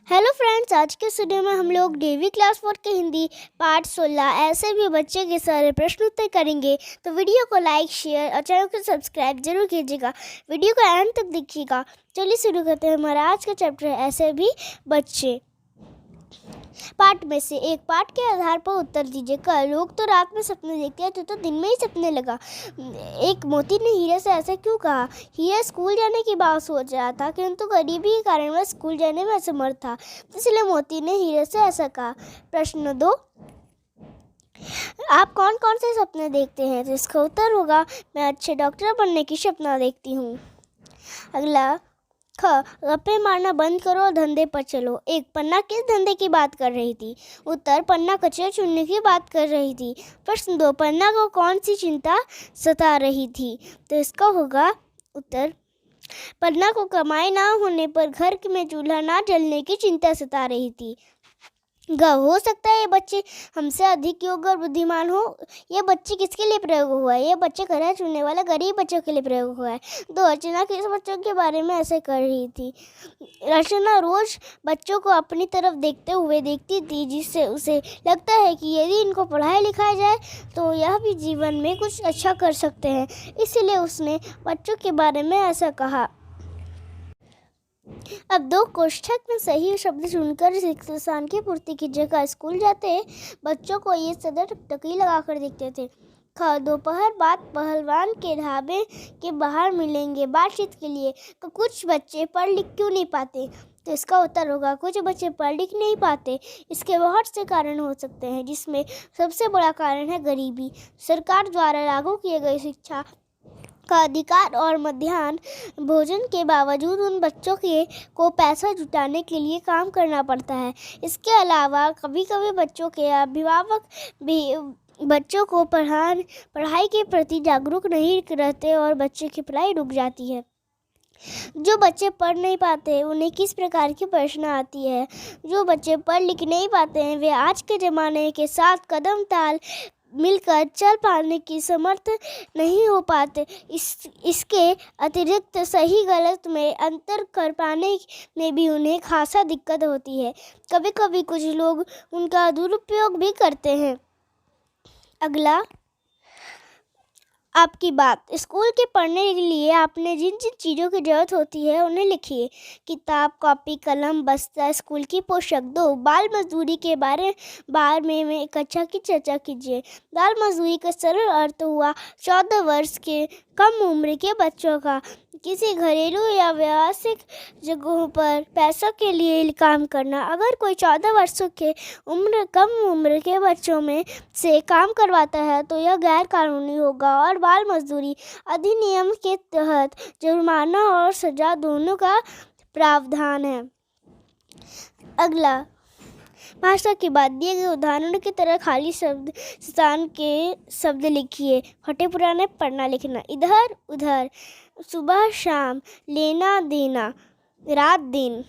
Hello friends, आज के video में हम लोग डेवी क्लास 4 के हिंदी पार्ट 16 ऐसे भी बच्चे के सारे प्रश्न उत्तर करेंगे। तो वीडियो को लाइक, शेयर और चैनल को सब्सक्राइब जरूर कीजिएगा। वीडियो को एंड तक देखिएगा। चलिए शुरू करते हैं। हमारा आज का चैप्टर है ऐसे भी बच्चे। पाठ में से एक पाठ के आधार पर उत्तर दीजिए। कल लोग तो रात में सपने देखते हैं, तो दिन में ही सपने लगा। एक मोती ने हीरे से ऐसा क्यों कहा? हीरा स्कूल जाने की बात सोच रहा था, किंतु गरीबी के कारण वह स्कूल जाने में असमर्थ था, इसलिए मोती ने हीरे से ऐसा कहा। प्रश्न 2, आप कौन कौन से सपने देखते हैं? तो इसका उत्तर होगा, मैं अच्छे डॉक्टर बनने की सपना देखती हूँ। अगला, ख, गप्पे मारना बंद करो और धंधे पर चलो। एक, पन्ना किस धंधे की बात कर रही थी? उत्तर, पन्ना कचरा चुनने की बात कर रही थी। प्रश्न 2, पन्ना को कौन सी चिंता सता रही थी? तो इसका होगा उत्तर, पन्ना को कमाई ना होने पर घर में चूल्हा ना जलने की चिंता सता रही थी। हो सकता है ये बच्चे हमसे अधिक योग्य और बुद्धिमान हो। ये बच्चे किसके लिए प्रयोग हुआ है? ये बच्चे कचरा चुनने वाले गरीब बच्चों के लिए प्रयोग हुआ है। 2, अर्चना किस बच्चों के बारे में ऐसे कर रही थी? अर्चना रोज बच्चों को अपनी तरफ देखते हुए देखती थी, जिससे उसे लगता है कि यदि इनको पढ़ाया लिखाया जाए तो यह भी जीवन में कुछ अच्छा कर सकते हैं, इसलिए उसने बच्चों के बारे में ऐसा कहा। अब 2 कोष्ठक में सही शब्द चुनकर स्थान की पूर्ति कीजिएगा। स्कूल जाते बच्चों को ये सदर टकटकी लगाकर देखते थे। ख, दोपहर बाद पहलवान के ढाबे के बाहर मिलेंगे बातचीत के लिए। कुछ बच्चे पढ़ लिख क्यों नहीं पाते? तो इसका उत्तर होगा, कुछ बच्चे पढ़ लिख नहीं पाते, इसके बहुत से कारण हो सकते हैं, जिसमें सबसे बड़ा कारण है गरीबी। सरकार द्वारा लागू किए गए शिक्षा का अधिकार और मध्याह्न भोजन के बावजूद उन बच्चों को पैसा जुटाने के लिए काम करना पड़ता है। इसके अलावा कभी कभी बच्चों के अभिभावक भी बच्चों को पढ़ाई के प्रति जागरूक नहीं रहते और बच्चे की पढ़ाई रुक जाती है। जो बच्चे पढ़ नहीं पाते उन्हें किस प्रकार की प्रश्न आती है? जो बच्चे पढ़ लिख नहीं पाते हैं वे आज के ज़माने के साथ कदम ताल मिलकर चल पाने की समर्थ नहीं हो पाते। इसके अतिरिक्त सही गलत में अंतर कर पाने में भी उन्हें खासा दिक्कत होती है। कभी कभी कुछ लोग उनका दुरुपयोग भी करते हैं। अगला, आपकी बात। स्कूल के पढ़ने के लिए आपने जिन जिन चीज़ों की ज़रूरत होती है उन्हें लिखिए। किताब, कॉपी, कलम, बस्ता, स्कूल की पोशाक। 2, बाल मजदूरी के बारे में कक्षा की चर्चा कीजिए। बाल मजदूरी का सरल अर्थ हुआ 14 वर्ष के कम उम्र के बच्चों का किसी घरेलू या व्यावसायिक जगहों पर पैसों के लिए काम करना। अगर कोई 14 वर्षों के कम उम्र के बच्चों में से काम करवाता है तो यह गैर कानूनी होगा और बाल मजदूरी अधिनियम के तहत जुर्माना और सजा दोनों का प्रावधान है। अगला, भाषा के बाद दिए गए उदाहरणों की तरह खाली शब्द स्थान के शब्द लिखिए। फटे पुराने पढ़ना लिखना। इधर उधर, सुबह शाम, लेना देना, रात दिन।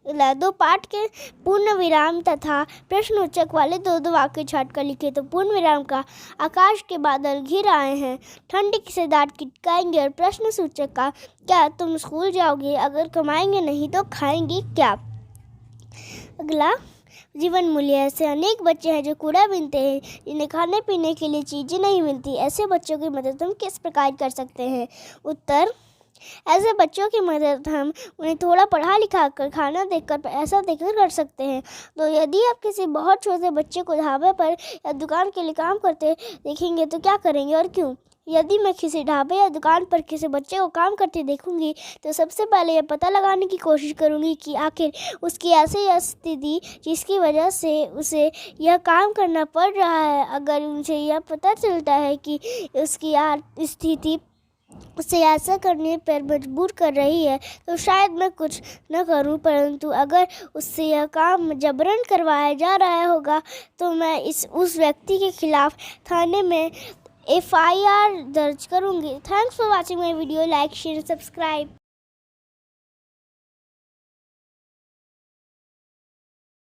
2, पाठ के पूर्ण विराम तथा प्रश्नवाचक वाले 2 वाक्य छाट कर लिखे। तो पूर्ण विराम का, आकाश के बादल घिर आए हैं, ठंड से दांत किटकाएंगे। और प्रश्न सूचक का, क्या तुम स्कूल जाओगे? अगर कमाएंगे नहीं तो खाएंगे क्या? अगला, जीवन मूल्य। ऐसे अनेक बच्चे हैं जो कूड़ा बीनते हैं, जिन्हें खाने पीने के लिए चीज़ें नहीं मिलती। ऐसे बच्चों की मदद हम किस प्रकार कर सकते हैं? उत्तर, ऐसे बच्चों की मदद हम उन्हें थोड़ा पढ़ा लिखा कर, खाना देकर, पैसा देकर कर सकते हैं। तो यदि आप किसी बहुत छोटे बच्चे को ढाबे पर या दुकान के लिए काम करते देखेंगे तो क्या करेंगे और क्यों? यदि मैं किसी ढाबे या दुकान पर किसी बच्चे को काम करते देखूंगी तो सबसे पहले यह पता लगाने की कोशिश करूंगी कि आखिर उसकी ऐसी स्थिति जिसकी वजह से उसे यह काम करना पड़ रहा है। अगर मुझे यह पता चलता है कि उसकी स्थिति उसे ऐसा करने पर मजबूर कर रही है तो शायद मैं कुछ न करूं, परंतु अगर उससे यह काम जबरन करवाया जा रहा होगा तो मैं उस व्यक्ति के खिलाफ थाने में FIR दर्ज करूंगी। Thanks for watching my video. Like, share, subscribe.